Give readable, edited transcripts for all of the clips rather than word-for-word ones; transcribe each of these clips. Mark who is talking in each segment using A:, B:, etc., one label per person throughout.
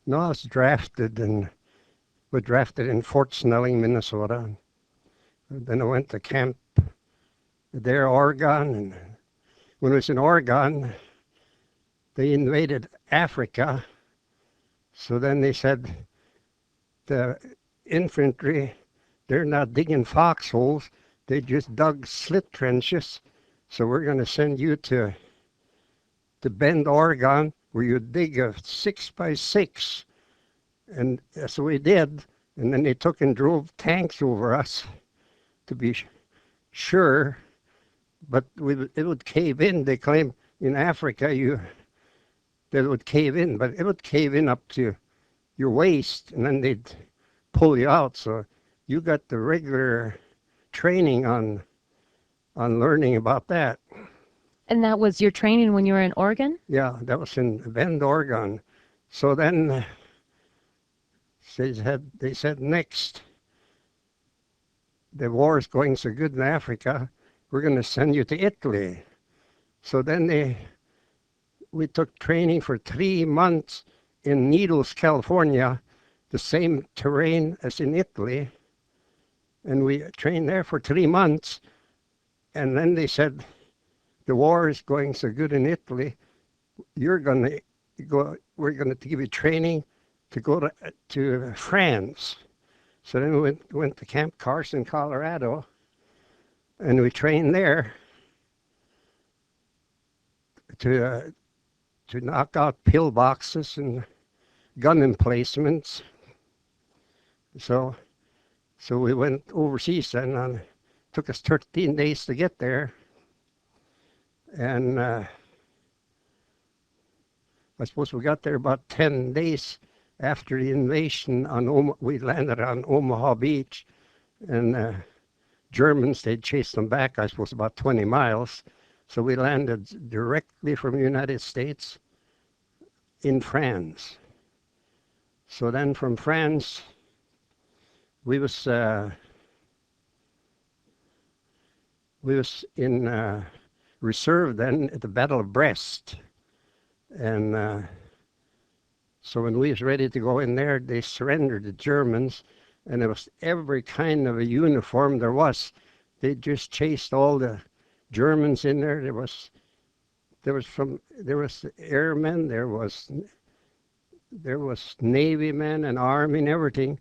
A: No, I was drafted and was drafted in Fort Snelling, Minnesota. Then I went to camp there, Oregon, and when I was in Oregon, they invaded Africa. So then they said the infantry, they're not digging foxholes, they just dug slit trenches. So we're going to send you to Bend, Oregon, where you dig a 6 by 6. And that's what we did. And then they took and drove tanks over us to be sure, but it would cave in. They claim in Africa that it would cave in, but it would cave in up to your waist, and then they'd pull you out. So you got the regular training on learning about that.
B: And that was your training when you were in Oregon?
A: Yeah, that was in Bend, Oregon. So then they said next, the war is going so good in Africa, we're going to send you to Italy. So then we took training for 3 months in Needles, California, the same terrain as in Italy. And we trained there for 3 months. And then they said, the war is going so good in Italy, we're going to give you training to go to France. So then we went to Camp Carson, Colorado, and we trained there to knock out pillboxes and gun emplacements. So we went overseas, and it took us 13 days to get there. And I suppose we got there about 10 days after the invasion. We landed on Omaha Beach, and Germans, they'd chased them back, I suppose, about 20 miles. So we landed directly from the United States in France. So then from France, we was in reserve then at the Battle of Brest. And so when we was ready to go in there, they surrendered the Germans, and it was every kind of a uniform there was. They just chased all the Germans in there. There was airmen, there was Navy men and Army and everything.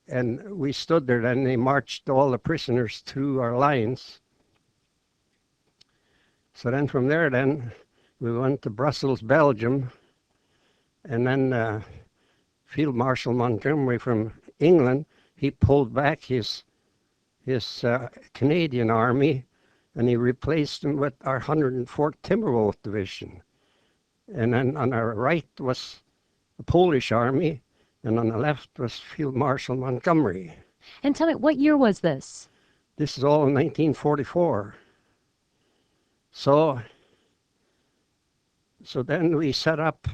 A: And we stood there, and they marched all the prisoners through our lines. So then from there, we went to Brussels, Belgium, and then Field Marshal Montgomery from England, he pulled back his Canadian army, and he replaced them with our 104th Timberwolf Division. And then on our right was the Polish army, and on the left was Field Marshal Montgomery.
B: And tell me, what year was this?
A: This is all in 1944. So then we set up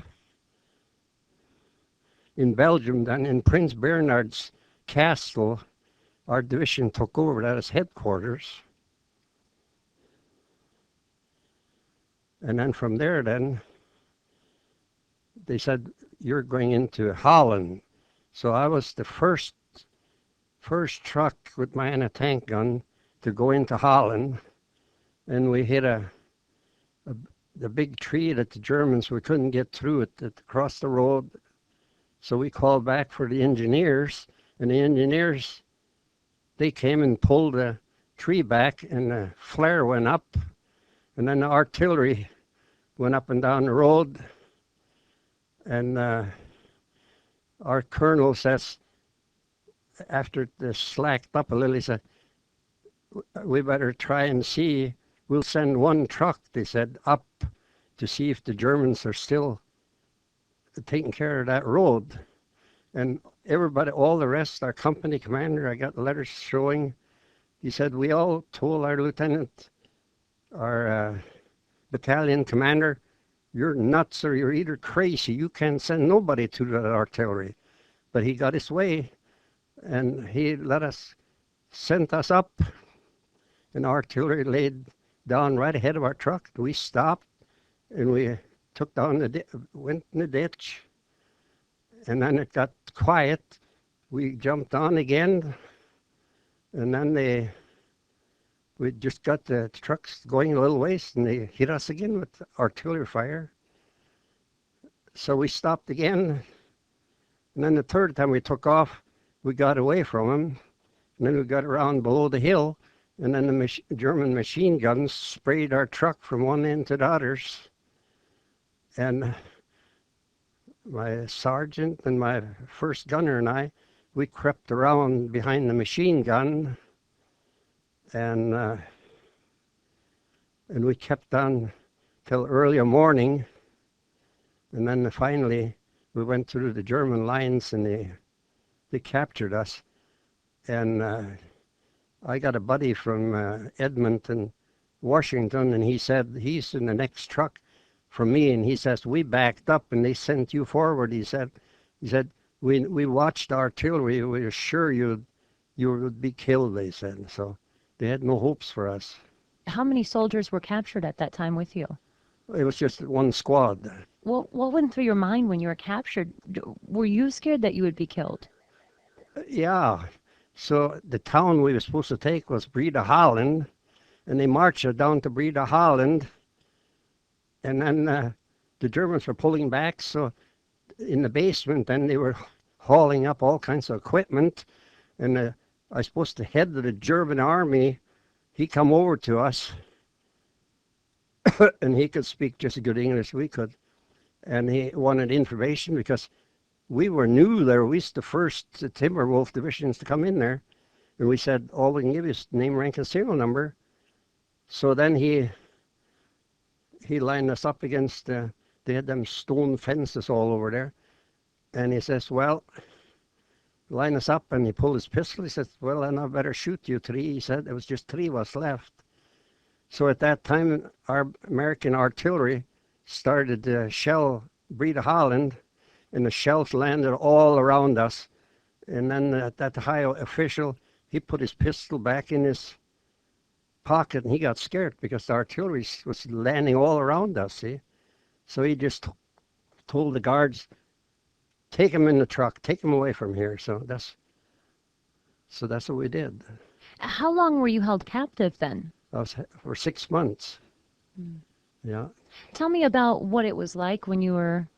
A: in Belgium, then in Prince Bernhard's castle. Our division took over that as headquarters. And then from there, then they said, you're going into Holland. So I was the first truck with my anti-tank gun to go into Holland. And we hit the big tree that the Germans, we couldn't get through it across the road. So we called back for the engineers, and the engineers, they came and pulled the tree back, and the flare went up, and then the artillery went up and down the road. And our colonel says, after this slacked up a little, he said, we better try and see. We'll send one truck, they said, up to see if the Germans are still taking care of that road. And everybody, all the rest, our company commander, I got letters showing, he said, we all told our lieutenant, our battalion commander, you're nuts or you're either crazy. You can't send nobody to that artillery. But he got his way, and he sent us up, and artillery laid down right ahead of our truck. We stopped, and we took down went in the ditch, and then it got quiet. We jumped on again, and then we just got the trucks going a little ways, and they hit us again with artillery fire. So we stopped again, and then the third time we took off, we got away from them, and then we got around below the hill, and then the German machine guns sprayed our truck from one end to the others. And my sergeant and my first gunner and I, we crept around behind the machine gun, and we kept on till early morning, and then finally we went through the German lines, and they captured us. And I got a buddy from Edmonton, Washington, and he said he's in the next truck from me, and he says, we backed up and they sent you forward. He said we watched artillery. We were sure you would be killed, they said. So they had no hopes for us.
B: How many soldiers were captured at that time with you?
A: It was just one squad.
B: What went through your mind when you were captured? Were you scared that you would be killed?
A: Yeah. So the town we were supposed to take was Breda Holland, and they marched us down to Breda Holland, and then the Germans were pulling back. So in the basement, then they were hauling up all kinds of equipment, and I was supposed to head of the German army. He come over to us, and he could speak just as good English as we could, and he wanted information because we were new there. We was the first Timberwolf divisions to come in there. And we said, all we can give you is name, rank, and serial number. So then he lined us up against, they had them stone fences all over there. And he says, well, line us up. And he pulled his pistol. He says, well, then I better shoot you three. He said, there was just three of us left. So at that time, our American artillery started to shell Breda Holland, and the shells landed all around us. And then that high official, he put his pistol back in his pocket, and he got scared because the artillery was landing all around us, see? So he just told the guards, take him in the truck, take him away from here. So that's what we did.
B: How long were you held captive then?
A: That was for 6 months. Yeah.
B: Tell me about what it was like when you were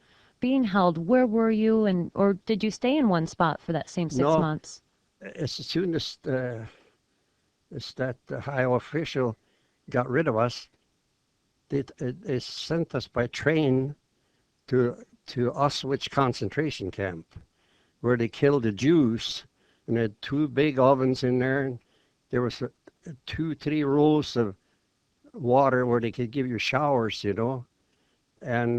B: being held. Where were you, or did you stay in one spot for that same 6
A: No.
B: months?
A: As soon as that high official got rid of us, they sent us by train to Auschwitz concentration camp, where they killed the Jews, and they had 2 big ovens in there, and there was 2-3 rows of water where they could give you showers, you know. And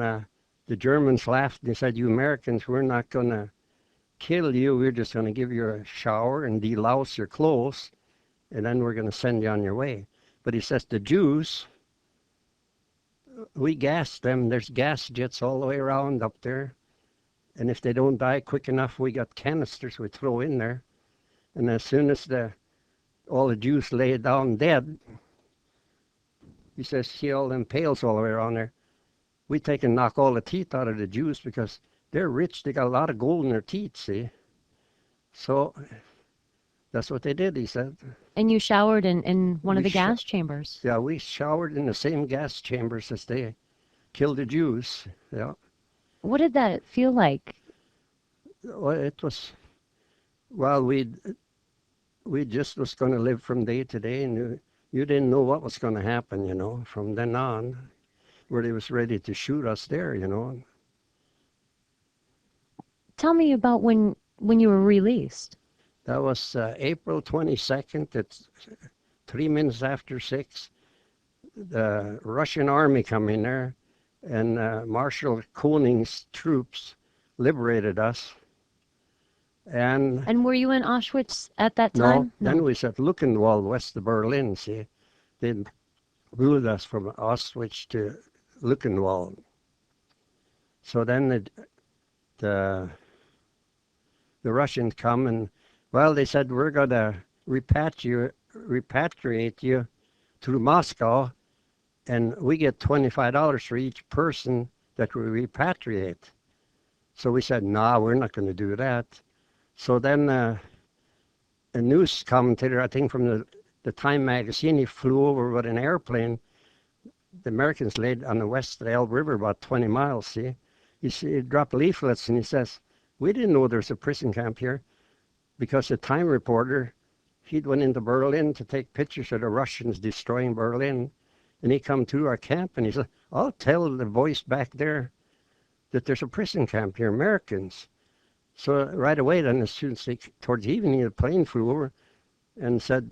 A: the Germans laughed and they said, you Americans, we're not going to kill you. We're just going to give you a shower and delouse your clothes, and then we're going to send you on your way. But he says the Jews, we gassed them. There's gas jets all the way around up there. And if they don't die quick enough, we got canisters we throw in there. And as soon as all the Jews lay down dead, he says, see all them pails all the way around there. We take and knock all the teeth out of the Jews because they're rich. They got a lot of gold in their teeth, see? So that's what they did, he said.
B: And you showered in one of the gas chambers.
A: Yeah, we showered in the same gas chambers as they killed the Jews. Yeah.
B: What did that feel like?
A: Well, it was, well, we just was going to live from day to day, and you didn't know what was going to happen, you know, from then on, where they was ready to shoot us there, you know.
B: Tell me about when you were released.
A: That was April 22nd. It's 3 minutes after 6. The Russian army come in there, and Marshal Koning's troops liberated us. And
B: were you in Auschwitz at that
A: no,
B: time?
A: then we was at Luckenwald, west of Berlin, see. They moved us from Auschwitz to Luckenwald. So then the Russians come and, well, they said, we're going to repatriate you to Moscow, and we get $25 for each person that we repatriate. So we said, nah, we're not going to do that. So then a news commentator, I think from the Time magazine, he flew over with an airplane. The Americans laid on the west of the Elbe River about 20 miles, see? He dropped leaflets and he says, we didn't know there was a prison camp here because the Time reporter, he'd went into Berlin to take pictures of the Russians destroying Berlin. And he come to our camp and he said, I'll tell the voice back there that there's a prison camp here, Americans. So right away then, as soon as towards evening, the plane flew over and said,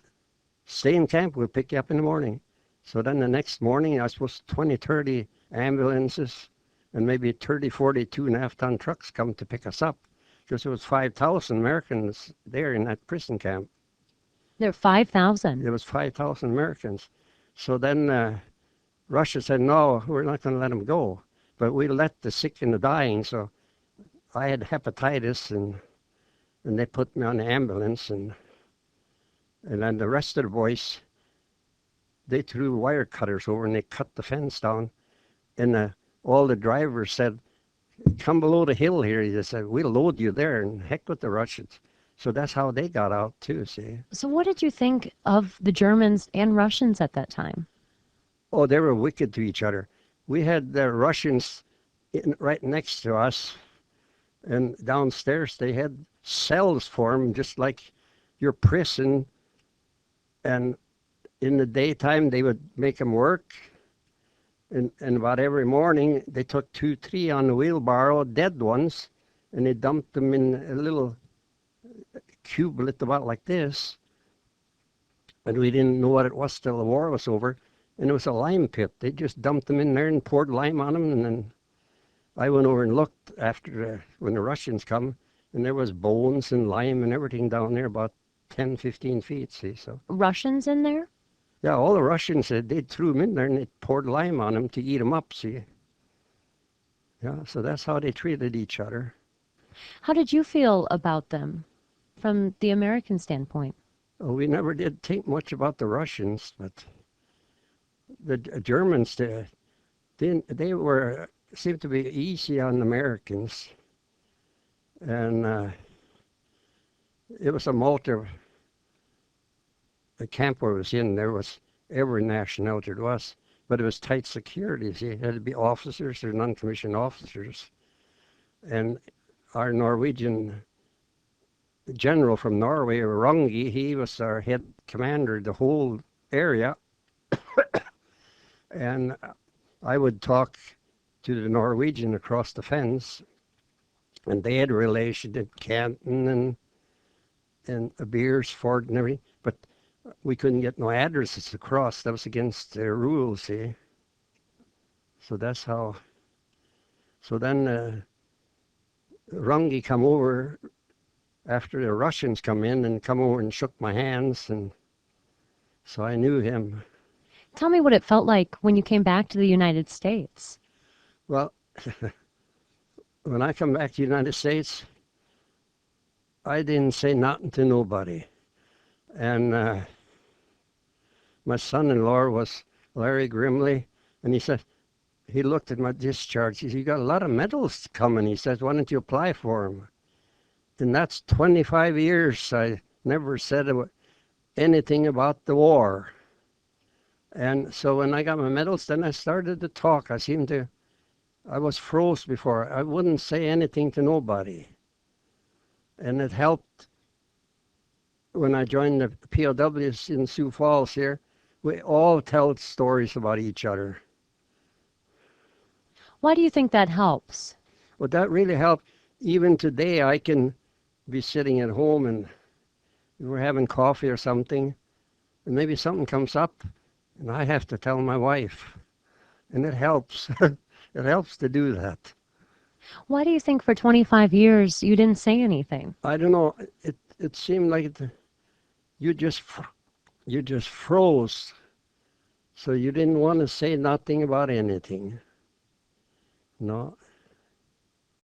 A: stay in camp, we'll pick you up in the morning. So then the next morning, I suppose 20, 30 ambulances and maybe 30, 40 2.5-ton trucks come to pick us up because there was 5,000 Americans there in that prison camp.
B: There are 5,000.
A: There was 5,000 Americans. So then Russia said, no, we're not going to let them go. But we let the sick and the dying. So I had hepatitis and they put me on the ambulance. And then the rest of the boys, they threw wire cutters over and they cut the fence down. And all the drivers said, come below the hill here. They said, we'll load you there, and heck with the Russians. So that's how they got out too, see.
B: So what did you think of the Germans and Russians at that time?
A: Oh, they were wicked to each other. We had the Russians right next to us, and downstairs they had cells for them, just like your prison. And in the daytime, they would make them work. And about every morning, they took 2, 3 on the wheelbarrow, dead ones, and they dumped them in a little cubelet about like this. And we didn't know what it was till the war was over. And it was a lime pit. They just dumped them in there and poured lime on them. And then I went over and looked after when the Russians come, and there was bones and lime and everything down there about 10, 15 feet, see. So
B: Russians in there?
A: yeah, all the Russians, they threw them in there and they poured lime on them to eat them up, see. Yeah, so that's how they treated each other.
B: How did you feel about them from the American standpoint?
A: Well, we never did think much about the Russians, but the Germans, they were seemed to be easy on Americans. And it was a Malta, the camp where I was in, there was every nationality there was, but it was tight security. See, it had to be officers or non-commissioned officers. And our Norwegian general from Norway, Runge, he was our head commander of the whole area. And I would talk to the Norwegian across the fence, and they had a relation at Canton and Beersford and everything, but we couldn't get no addresses across. That was against their rules, see. So that's how. So then Runge come over after the Russians come in and come over and shook my hands, and so I knew him.
B: Tell me what it felt like when you came back to the United States.
A: Well, when I come back to the United States, I didn't say nothing to nobody. And my son-in-law was Larry Grimley, and he looked at my discharge. He said, you got a lot of medals coming. He says, why don't you apply for them? And that's 25 years I never said anything about the war. And so when I got my medals, then I started to talk. I was froze before. I wouldn't say anything to nobody. And it helped when I joined the POWs in Sioux Falls here. We all tell stories about each other.
B: Why do you think that helps?
A: Well, that really helped. Even today, I can be sitting at home and we're having coffee or something, and maybe something comes up, and I have to tell my wife. And it helps. It helps to do that.
B: Why do you think for 25 years you didn't say anything?
A: I don't know. It seemed like you just froze. So you didn't want to say nothing about anything. No,